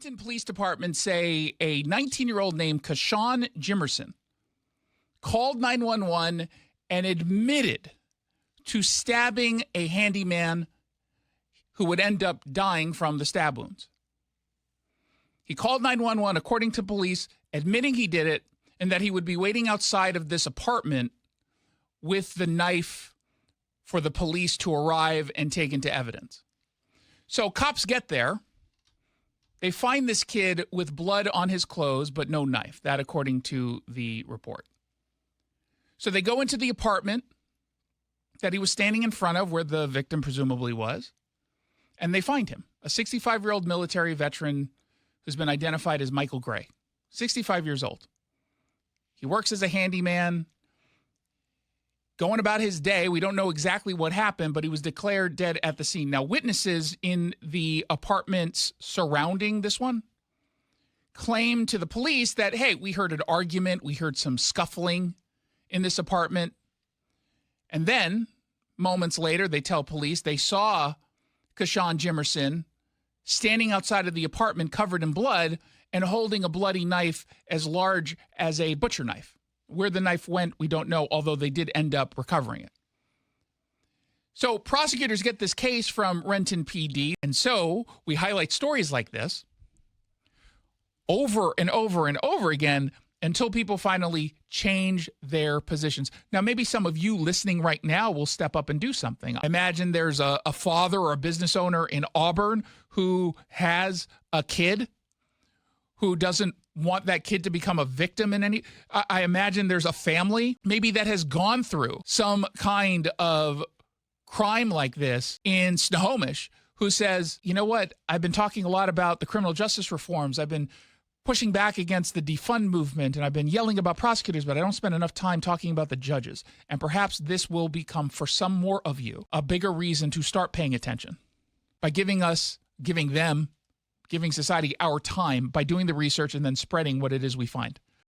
Renton Police Department say a 19-year-old named Kashawn Jimerson called 911 and admitted to stabbing a handyman who would end up dying from the stab wounds. He called 911, according to police, admitting he did it and that he would be waiting outside of this apartment with the knife for the police to arrive and take into evidence. So cops get there. They find this kid with blood on his clothes, but no knife. That according to the report. So they go into the apartment that he was standing in front of, where the victim presumably was, and they find him, a 65-year-old military veteran who's been identified as Michael Gray, 65 years old. He works as a handyman, going about his day. We don't know exactly what happened, but he was declared dead at the scene. Now, witnesses in the apartments surrounding this one claim to the police that, hey, we heard an argument, we heard some scuffling in this apartment. And then, moments later, they tell police they saw Kashawn Jimerson standing outside of the apartment covered in blood and holding a bloody knife as large as a butcher knife. Where the knife went, we don't know, although they did end up recovering it. So prosecutors get this case from Renton PD, and so we highlight stories like this over and over and over again until people finally change their positions. Now, maybe some of you listening right now will step up and do something. I imagine there's a father or a business owner in Auburn who has a kid who doesn't want that kid to become a victim in any. I imagine there's a family maybe that has gone through some kind of crime like this in Snohomish who says, you know what, I've been talking a lot about the criminal justice reforms. I've been pushing back against the defund movement, and I've been yelling about prosecutors, but I don't spend enough time talking about the judges. And perhaps this will become, for some more of you, a bigger reason to start paying attention by giving society our time by doing the research and then spreading what it is we find.